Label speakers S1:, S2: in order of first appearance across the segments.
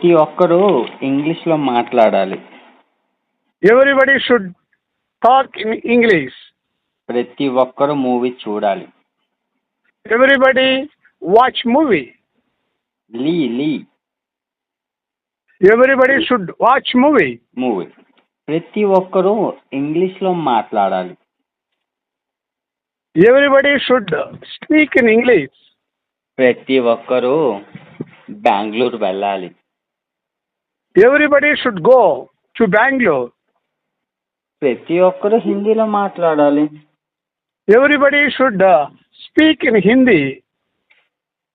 S1: ప్రతి ఒక్కరూ ఇంగ్లీష్లో మాట్లాడాలి.
S2: Everybody should talk in English.
S1: ప్రతి ఒక్కరూ మూవీ చూడాలి.
S2: Everybody watch movie.
S1: లీ
S2: Everybody should watch movie.
S1: Movie. ప్రతి ఒక్కరూ ఇంగ్లీష్లో మాట్లాడాలి.
S2: Everybody should speak in English.
S1: ప్రతి ఒక్కరూ బెంగళూరు వెళ్ళాలి.
S2: Everybody should go to Bangalore.
S1: ప్రతి ఒక్కరూ హిందీలో మాట్లాడాలి.
S2: Everybody should speak in Hindi.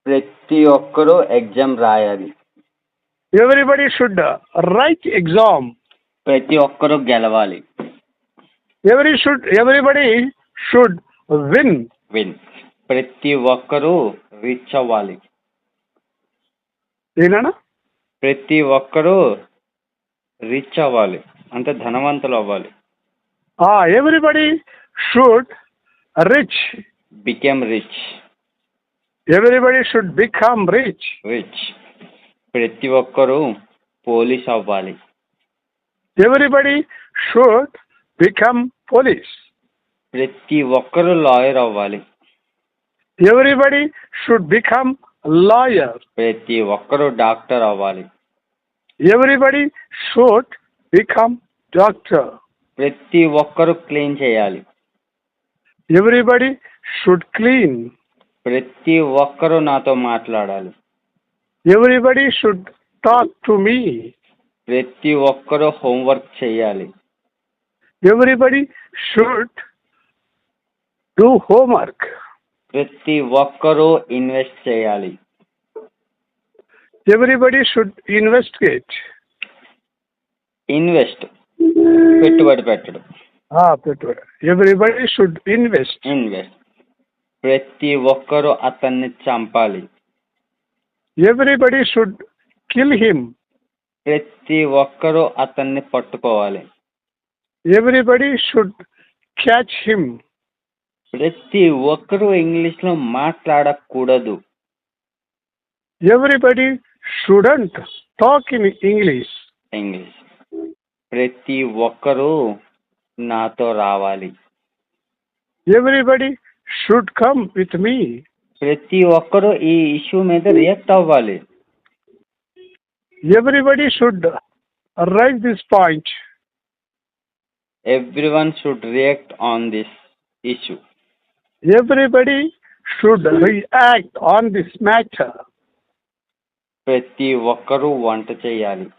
S1: ప్రతి ఒక్కరూ ఎగ్జామ్ రాయాలి.
S2: Everybody should write exam.
S1: ప్రతి ఒక్కరూ గెలవాలి.
S2: Everybody should win.
S1: ప్రతి ఒక్కరూ రిచ్ అవ్వాలి.
S2: ఏనా?
S1: ప్రతి ఒక్కరూ రిచ్ అవ్వాలి అంటే ధనవంతులు అవ్వాలి.
S2: Everybody should rich.
S1: Become rich.
S2: Everybody should become rich.
S1: ప్రతి ఒక్కరూ పోలీస్ అవ్వాలి.
S2: Everybody should become police.
S1: ప్రతి ఒక్కరూ లాయర్ అవ్వాలి.
S2: Everybody should become lawyer.
S1: ప్రతి ఒక్కరూ డాక్టర్ అవ్వాలి.
S2: Everybody should become doctor.
S1: ప్రతి ఒక్కరూ క్లీన్ చేయాలి.
S2: Everybody should clean.
S1: ప్రతి ఒక్కరూ నాతో మాట్లాడాలి.
S2: Everybody should talk to me.
S1: ప్రతి ఒక్కరూ హోంవర్క్ చేయాలి.
S2: Everybody should do homework.
S1: ప్రతి ఒక్కరూ ఇన్వెస్ట్ చేయాలి.
S2: Everybody should investigate.
S1: ఇన్వెస్ట్ పెట్టుబడి పెట్టడం.
S2: పెట్టుబడి. Everybody should invest.
S1: ప్రతి ఒక్కరూ అతన్ని చంపాలి.
S2: Everybody should kill him.
S1: ప్రతి ఒక్కరూ అతన్ని పట్టుకోవాలి.
S2: Everybody should catch him.
S1: ప్రతి ఒక్కరూ ఇంగ్లీష్లో మాట్లాడకూడదు.
S2: Everybody shouldn't talk in English.
S1: ప్రతి ఒక్కరూ నాతో రావాలి.
S2: Everybody should come with me.
S1: ప్రతి ఒక్కరూ ఈ ఇష్యూ మీద రియాక్ట్ అవ్వాలి.
S2: Everybody should raise this point.
S1: Everyone should react on this issue.
S2: Everybody should react on this matter.
S1: ప్రతి ఒక్కరూ వంట చేయాలి.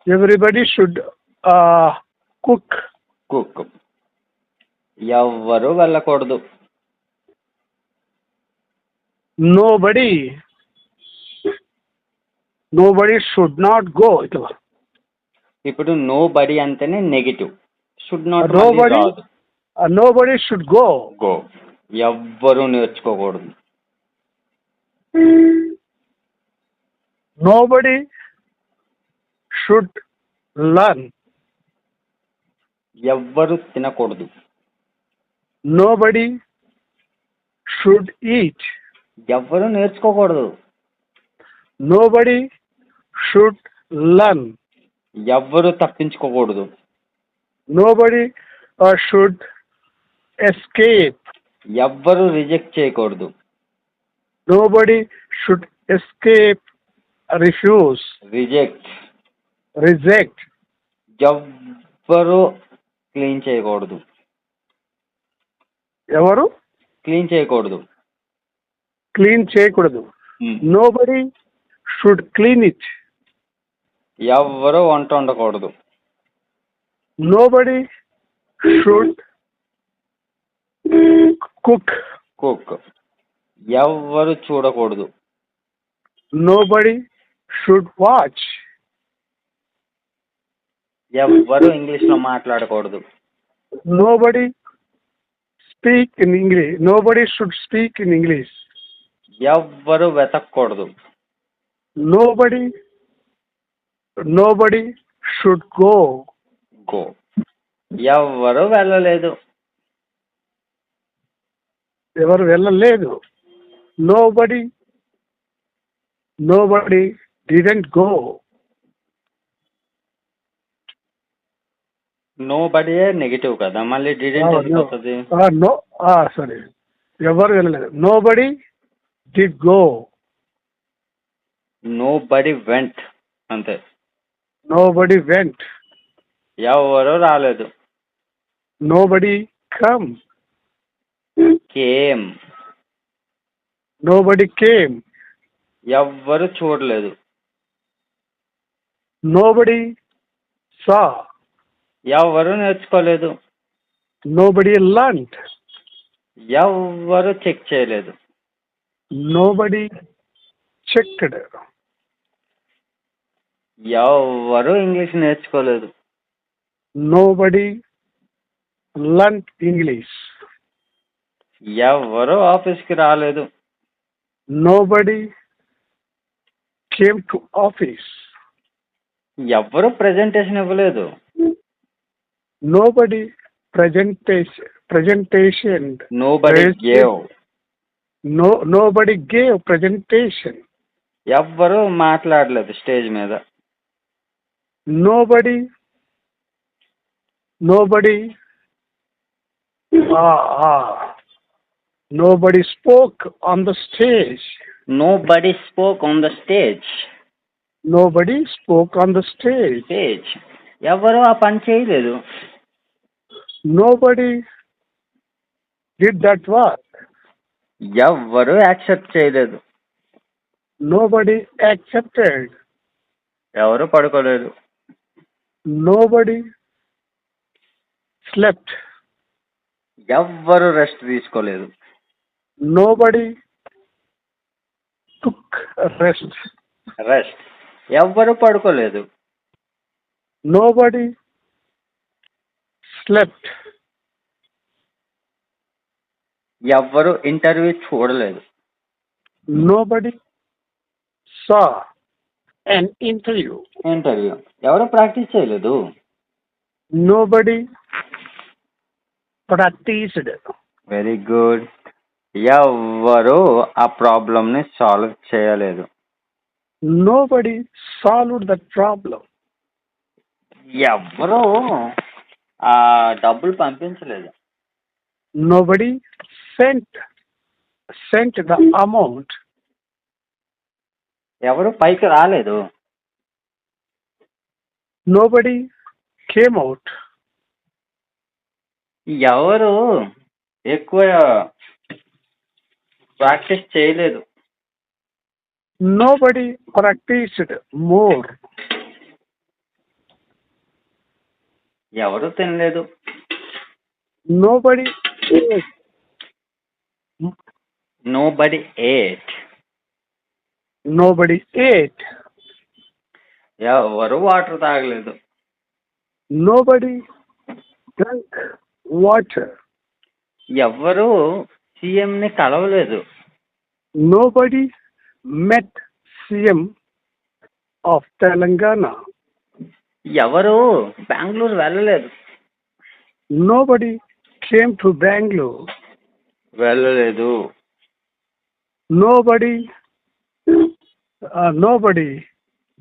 S2: Everybody should cook.
S1: ఎవ్వరూ వెళ్ళకూడదు.
S2: Nobody should not go.
S1: ఇప్పుడు nobody అంటేనే negative. Should not.
S2: Nobody should go.
S1: ఎవ్వరూ నేర్చుకోకూడదు.
S2: Nobody should learn.
S1: ఎవ్వరూ తినకూడదు.
S2: Nobody should eat.
S1: ఎవ్వరూ నేర్చుకోకూడదు.
S2: Nobody should learn.
S1: ఎవ్వరూ తప్పించుకోకూడదు.
S2: Nobody should escape.
S1: ఎవ్వరూ రిజెక్ట్ చేయకూడదు.
S2: Nobody should escape, refuse. Reject.
S1: ఎవ్వరూ క్లీన్ చేయకూడదు.
S2: ఎవరు
S1: క్లీన్ చేయకూడదు.
S2: Nobody should clean it.
S1: ఎవ్వరూ వంట వండకూడదు.
S2: Nobody should cook.
S1: ఎవ్వరూ చూడకూడదు.
S2: Nobody should watch.
S1: ఎవ్వరూ ఇంగ్లీష్లో మాట్లాడకూడదు.
S2: Nobody speak in English. Nobody should speak in English.
S1: ఎవ్వరూ వెతకూడదు.
S2: Nobody should go.
S1: ఎవ్వరూ వెళ్ళలేదు.
S2: Nobody didn't go.
S1: Nobody negative కదా, మళ్ళీ డిడెంట్ ఎందుకు వస్తుంది?
S2: No, sorry. ఎవరు వెళ్ళలేదు. Nobody did go.
S1: Nobody went అంతే.
S2: Nobody went.
S1: ఎవరు రాలేదు.
S2: Nobody come.
S1: Came.
S2: Nobody came.
S1: ఎవ్వరు చూడలేదు.
S2: Nobody saw.
S1: ఎవరు నేర్చుకోలేదు.
S2: Nobody learned.
S1: ఎవ్వరు చెక్ చేయలేదు.
S2: Nobody checked.
S1: ఎవ్వరు ఇంగ్లీష్ నేర్చుకోలేదు.
S2: Nobody learned English.
S1: ఎవ్వరు ఆఫీస్కి రాలేదు.
S2: Nobody came to office.
S1: ఎవ్వరు ప్రెజెంటేషన్ ఇవ్వలేదు.
S2: Nobody presentation.
S1: Nobody gave.
S2: Nobody gave presentation.
S1: ఎవ్వరు మాట్లాడలేదు స్టేజ్ మీద.
S2: Nobody spoke on the stage.
S1: Nobody spoke on the stage.
S2: Nobody spoke on the stage.
S1: ఎవరు ఆ పని చేయలేదు.
S2: Nobody did that work.
S1: ఎవ్వరు యాక్సెప్ట్ చేయలేదు.
S2: Nobody accepted.
S1: ఎవరు పడుకోలేదు.
S2: Nobody slept.
S1: ఎవ్వరు రెస్ట్ తీసుకోలేదు.
S2: Nobody took rest.
S1: ఎవ్వరు పడుకోలేదు.
S2: Nobody slept.
S1: ఎవ్వరు ఇంటర్వ్యూ చూడలేదు.
S2: Nobody saw an interview.
S1: ఎవరు ప్రాక్టీస్ చేయలేదు.
S2: Nobody practiced.
S1: Very good. ఎవ్వరు ఆ ప్రాబ్లమ్ని సాల్వ్ చేయలేదు.
S2: Nobody solved the problem.
S1: ఎవ్వరు ఆ డబ్బులు పంపించలేదు.
S2: Nobody sent the amount.
S1: ఎవరు పైకి రాలేదు.
S2: Nobody came out.
S1: ఎవరు ఎక్కువ ప్రాక్టీస్ చేయలేదు.
S2: Nobody practiced more.
S1: ఎవరు తినలేదు.
S2: Nobody ate.
S1: Nobody ate.
S2: Nobody ate.
S1: ఎవరు వాటర్ తాగలేదు.
S2: Nobody drank water.
S1: ఎవరు సీఎంని కలవలేదు.
S2: Nobody met CM of Telangana.
S1: ఎవరు బెంగళూరు వెళ్ళలేదు.
S2: Nobody came to Bangalore.
S1: వెళ్ళలేదు.
S2: Nobody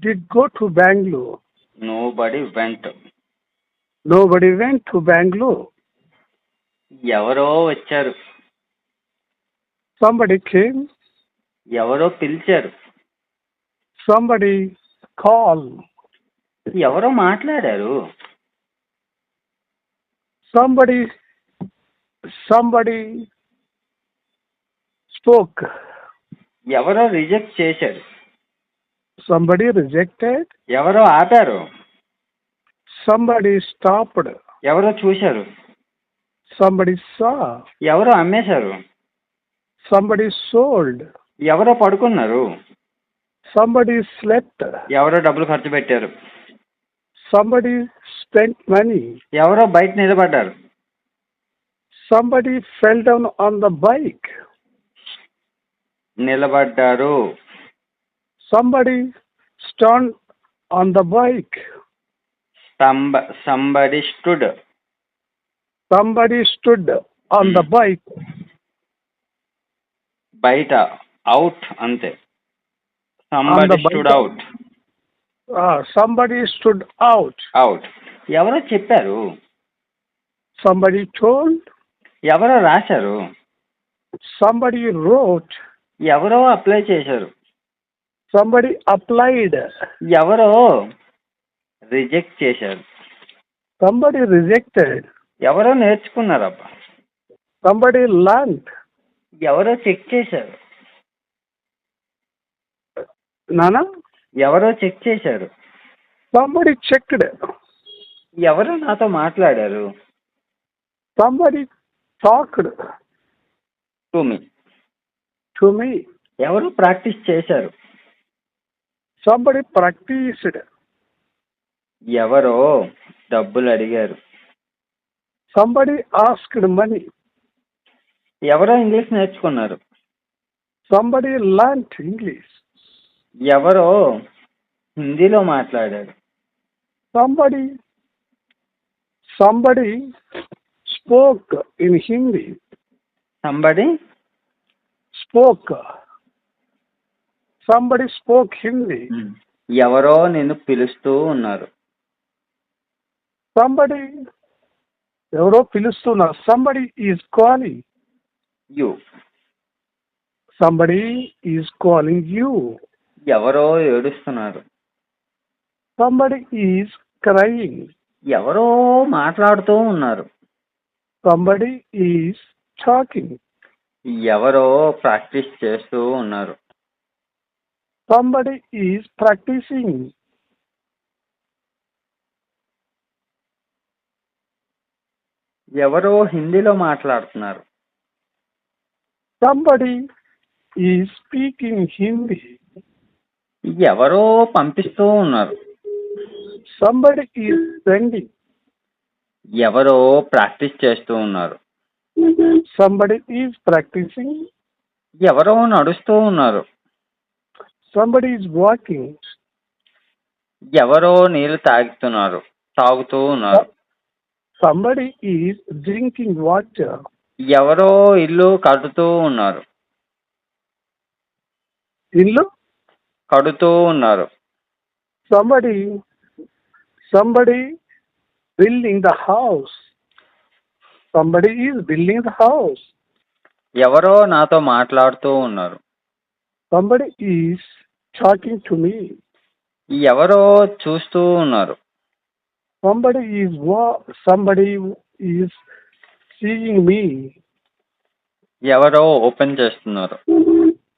S2: did go to Bangalore.
S1: Nobody vent.
S2: Nobody went to Bangalore.
S1: ఎవరో వచ్చారు.
S2: Somebody came.
S1: ఎవరో పిలిచారు.
S2: Somebody called.
S1: ఎవరో మాట్లాడారు.
S2: Somebody spoke.
S1: ఎవరో రిజెక్ట్ చేశారు.
S2: Somebody rejected.
S1: ఎవరో ఆపారు.
S2: Somebody stopped.
S1: ఎవరో చూశారు.
S2: Somebody saw.
S1: ఎవరో అమ్మేశారు.
S2: Somebody sold.
S1: ఎవరో పడుకున్నారు.
S2: Somebody slept.
S1: ఎవరో డబ్బులు ఖర్చు పెట్టారు.
S2: Somebody spent money.
S1: ఎవరో బయట నిలబడ్డారు.
S2: Somebody fell down on the bike.
S1: నిలబడ్డారు.
S2: Somebody stood on the bike.
S1: Somebody stood.
S2: Somebody stood on the bike.
S1: బయట అవుట్ అంతే. Somebody
S2: the
S1: stood
S2: bike.
S1: Out.
S2: Somebody stood out.
S1: Out. ఎవరో చెప్పారు,
S2: Somebody told.
S1: ఎవరో రాశారు,
S2: Somebody wrote.
S1: ఎవరో apply చేశారు,
S2: Somebody applied.
S1: ఎవరో రిజెక్ట్ చేశారు,
S2: Somebody rejected.
S1: ఎవరో నేర్చుకున్నారబ్బా,
S2: Somebody learned.
S1: ఎవరో చెక్ చేశారు,
S2: Nana?
S1: ఎవరో చెక్ చేశారు,
S2: Somebody checked.
S1: ఎవరో నాతో మాట్లాడారు,
S2: Somebody talked
S1: to me,
S2: to me.
S1: ఎవరో ప్రాక్టీస్ చేశారు,
S2: Somebody practiced.
S1: ఎవరో డబ్బులు అడిగారు,
S2: Somebody asked money.
S1: ఎవరో ఇంగ్లీష్ నేర్చుకున్నారు,
S2: Somebody learnt English.
S1: ఎవరో హిందీలో మాట్లాడారు,
S2: Somebody spoke in Hindi.
S1: Somebody
S2: Spoke. Somebody spoke Hindi.
S1: ఎవరో నిన్ను పిలుస్తూ ఉన్నారు,
S2: Somebody ఎవరో పిలుస్తున్నారు. Somebody is calling.
S1: You,
S2: Somebody is calling you.
S1: ఎవరో ఏడుస్తున్నారు,
S2: Somebody is crying.
S1: ఎవరో మాట్లాడుతూ ఉన్నారు,
S2: Somebody is talking.
S1: ఎవరో ప్రాక్టీస్ చేస్తూ ఉన్నారు,
S2: Somebody is practicing.
S1: ఎవరో హిందీలో మాట్లాడుతున్నారు,
S2: Somebody is speaking Hindi.
S1: ఎవరో పంపిస్తూ ఉన్నారు,
S2: Somebody is sending.
S1: ఎవరో ప్రాక్టీస్ చేస్తూ ఉన్నారు,
S2: Somebody is practicing.
S1: ఎవరో నడుస్తూ ఉన్నారు,
S2: Somebody is walking.
S1: ఎవరో నీళ్లు తాగుతూ ఉన్నారు,
S2: Somebody is drinking water.
S1: ఎవరో ఇల్లు కడుతూ ఉన్నారు,
S2: Illu.
S1: కడుతూ ఉన్నారు,
S2: Somebody building the house. Somebody is building the house.
S1: ఎవరో నాతో మాట్లాడుతూ ఉన్నారు,
S2: Somebody is talking to me.
S1: ఎవరో చూస్తూ ఉన్నారు,
S2: Somebody is seeing me.
S1: ఎవరో ఓపెన్ చేస్తున్నారు,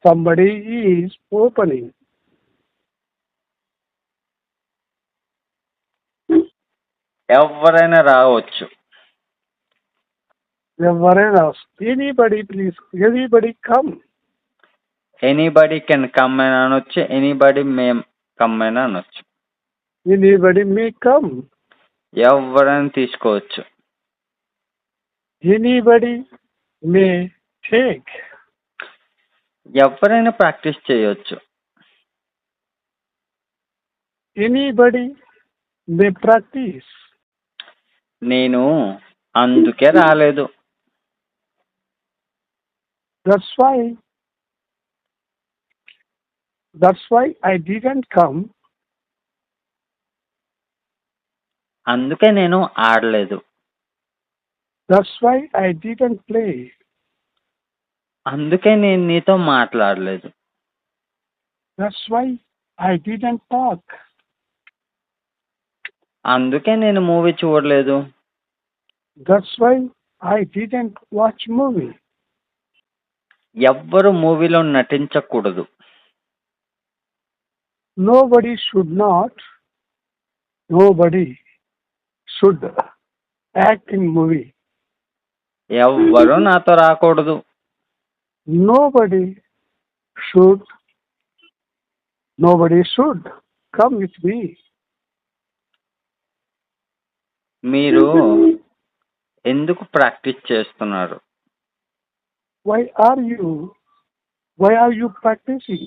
S2: Somebody is opening.
S1: ఎవరైనా రావచ్చు,
S2: ఎవరైనా. Anybody please. Anybody come.
S1: Anybody can come అని అనొచ్చు, ఎనీబడి మేం కమ్ అని అనొచ్చు,
S2: Anybody may come.
S1: ఎవరైనా తీసుకోవచ్చు,
S2: Anybody may take.
S1: ఎవరైనా ప్రాక్టీస్ చేయొచ్చు,
S2: Anybody may practice.
S1: నేను అందుకే రాలేదు,
S2: That's why I didn't come.
S1: అందుకే నేను ఆడలేదు,
S2: That's why I didn't play.
S1: అందుకే నేను నీతో మాట్లాడలేదు,
S2: That's why I didn't talk.
S1: అందుకే నేను మూవీ చూడలేదు,
S2: That's why I didn't watch movie.
S1: ఎవ్వరు మూవీలో నటించకూడదు,
S2: Nobody should act in movie.
S1: ఎవ్వరు నాతో రాకూడదు,
S2: Nobody should come with me.
S1: మీరు ఎందుకు ప్రాక్టీస్ చేస్తున్నారు,
S2: Why are you practicing?